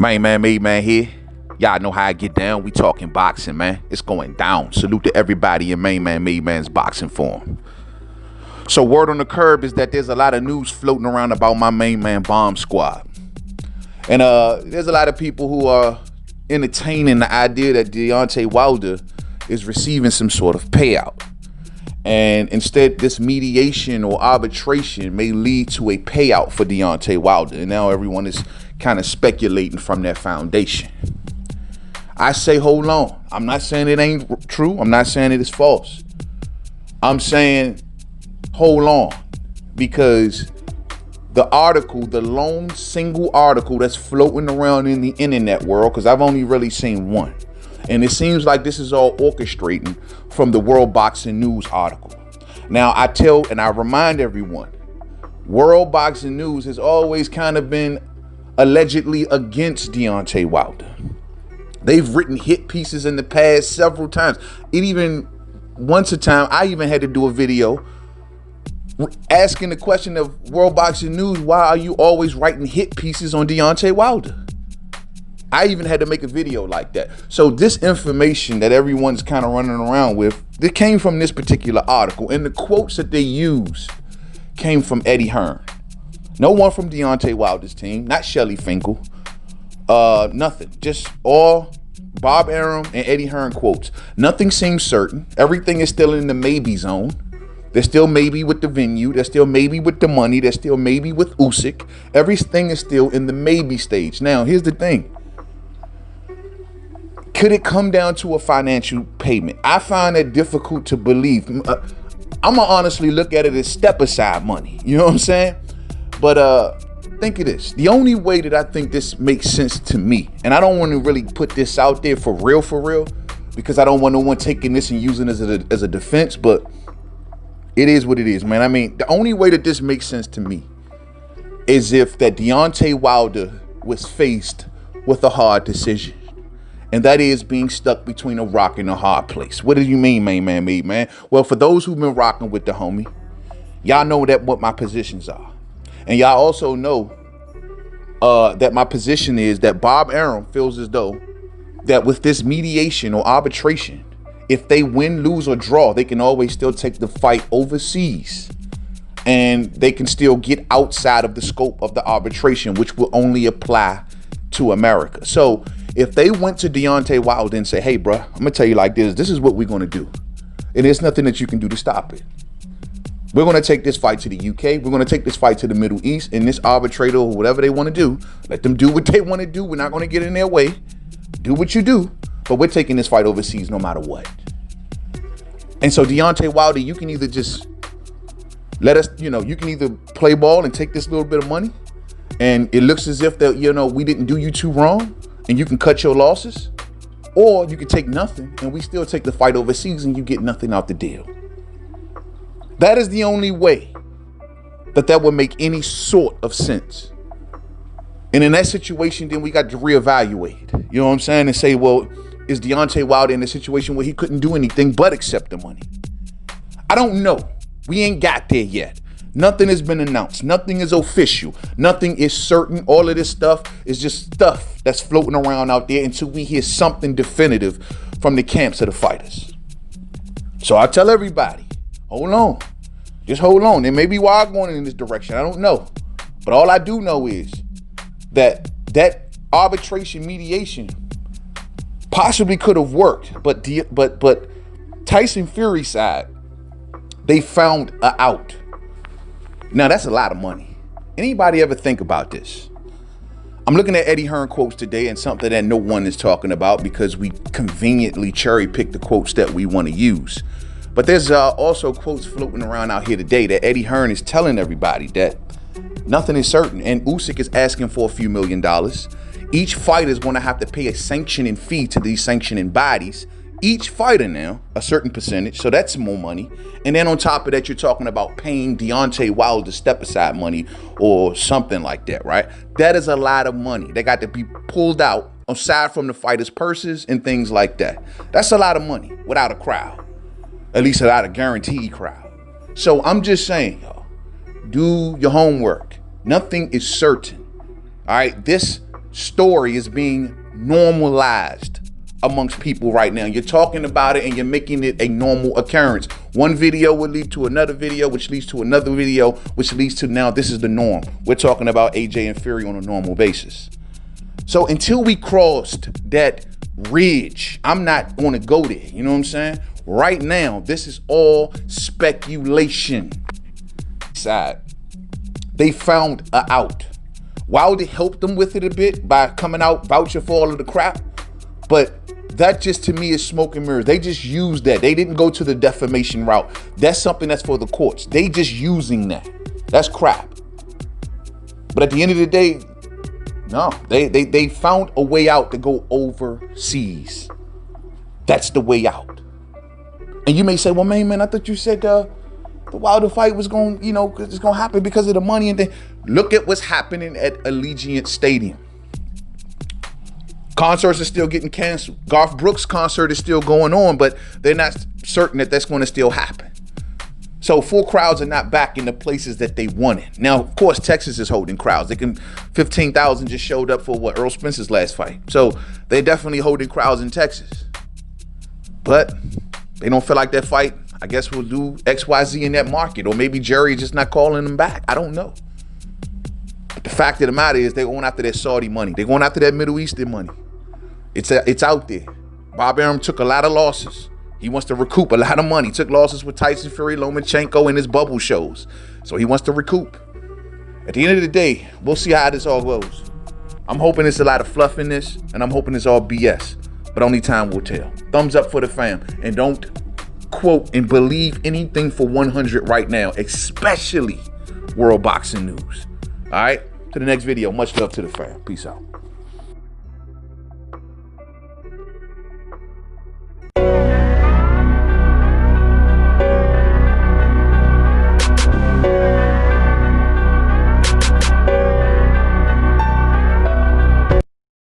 Mainman Mademan here. Y'all know how I get down. We talking boxing, man. It's going down. Salute to everybody in Mainman Mademan's boxing form. So word on the curb is that there's a lot of news floating around about my main man Bomb Squad. And there's a lot of people who are entertaining the idea that Deontay Wilder is receiving some sort of payout. And instead, this mediation or arbitration may lead to a payout for Deontay Wilder. And now everyone is kind of speculating from that foundation. I say, hold on. I'm not saying it ain't true. I'm not saying it is false. I'm saying, hold on. Because the article, the lone single article that's floating around in the internet world, because I've only really seen one. And it seems like this is all orchestrating from the World Boxing News article. Now, I tell and I remind everyone, World Boxing News has always kind of been allegedly against Deontay Wilder. They've written hit pieces in the past several times. It even, once a time, I even had to do a video asking the question of World Boxing News, why are you always writing hit pieces on Deontay Wilder? I even had to make a video like that. So this information that everyone's kind of running around with, it came from this particular article. And the quotes that they used came from Eddie Hearn. No one from Deontay Wilder's team, not Shelly Finkel, nothing. Just all Bob Arum and Eddie Hearn quotes. Nothing seems certain. Everything is still in the maybe zone. They're still maybe with the venue. They're still maybe with the money. They're still maybe with Usyk. Everything is still in the maybe stage. Now, here's the thing. Could it come down to a financial payment? I find it difficult to believe. I'm going to honestly look at it as step aside money. You know what I'm saying? But think of this. The only way that I think this makes sense to me, and I don't want to really put this out there for real, because I don't want no one taking this and using it as a defense, but it is what it is, man. I mean, the only way that this makes sense to me is if that Deontay Wilder was faced with a hard decision. And that is being stuck between a rock and a hard place. What do you mean, Mainman Mademan? Well, for those who've been rocking with the homie, y'all know that what my positions are. And y'all also know that my position is that Bob Arum feels as though that with this mediation or arbitration, if they win, lose, or draw, they can always still take the fight overseas. And they can still get outside of the scope of the arbitration, which will only apply to America. So if they went to Deontay Wilder and say, hey, bro, I'm going to tell you like this. This is what we're going to do. And there's nothing that you can do to stop it. We're going to take this fight to the UK. We're going to take this fight to the Middle East. And this arbitrator or whatever they want to do, let them do what they want to do. We're not going to get in their way. Do what you do. But we're taking this fight overseas no matter what. And so Deontay Wilder, you can either just let us, you can either play ball and take this little bit of money. And it looks as if that, we didn't do you too wrong. And you can cut your losses, or you can take nothing and we still take the fight overseas and you get nothing out the deal. That is the only way that would make any sort of sense. And in that situation, then we got to reevaluate. You know what I'm saying? And say, well, is Deontay Wilder in a situation where he couldn't do anything but accept the money? I don't know. We ain't got there yet. Nothing has been announced. Nothing is official. Nothing is certain. All of this stuff is just stuff that's floating around out there until we hear something definitive from the camps of the fighters. So I tell everybody, hold on. Just hold on. There may be why I'm going in this direction. I don't know. But all I do know is that arbitration mediation possibly could have worked. But Tyson Fury side, they found a out. Now, that's a lot of money. Anybody ever think about this? I'm looking at Eddie Hearn quotes today, and something that no one is talking about because we conveniently cherry pick the quotes that we want to use. But there's also quotes floating around out here today that Eddie Hearn is telling everybody that nothing is certain. And Usyk is asking for a few $1 million. Each fighter is going to have to pay a sanctioning fee to these sanctioning bodies. Each fighter now, a certain percentage, so that's more money. And then on top of that, you're talking about paying Deontay Wilder step-aside money or something like that, right? That is a lot of money. They got to be pulled out aside from the fighters' purses and things like that. That's a lot of money without a crowd, at least without a guaranteed crowd. So I'm just saying, y'all, do your homework. Nothing is certain, all right? This story is being normalized amongst people right now. You're talking about it and you're making it a normal occurrence. One video will lead to another video, which leads to another video, which leads to now this is the norm. We're talking about AJ and Fury on a normal basis. So until we crossed that ridge, I'm not going to go there. You know what I'm saying? Right now, this is all speculation. They found a out. Wilder helped them with it a bit by coming out vouching for all of the crap, but that just to me is smoke and mirrors. They just used that. They didn't go to the defamation route. That's something that's for the courts. They just using that. That's crap. But at the end of the day, no, they found a way out to go overseas. That's the way out. And you may say, well, man, I thought you said the Wilder fight was going, it's going to happen because of the money and things. Look at what's happening at Allegiant Stadium. Concerts are still getting canceled. Garth Brooks' concert is still going on, but they're not certain that that's going to still happen. So full crowds are not back in the places that they wanted. Now, of course, Texas is holding crowds. 15,000 just showed up for Earl Spencer's last fight. So they're definitely holding crowds in Texas. But they don't feel like that fight, I guess we'll do XYZ in that market. Or maybe Jerry just not calling them back. I don't know. But the fact of the matter is they're going after that Saudi money. They're going after that Middle Eastern money. It's out there. Bob Arum took a lot of losses. He wants to recoup a lot of money. Took losses with Tyson Fury, Lomachenko, and his bubble shows. So he wants to recoup. At the end of the day, we'll see how this all goes. I'm hoping it's a lot of fluff in this, and I'm hoping it's all BS. But only time will tell. Thumbs up for the fam. And don't quote and believe anything for 100 right now, especially World Boxing News. All right? To the next video. Much love to the fam. Peace out.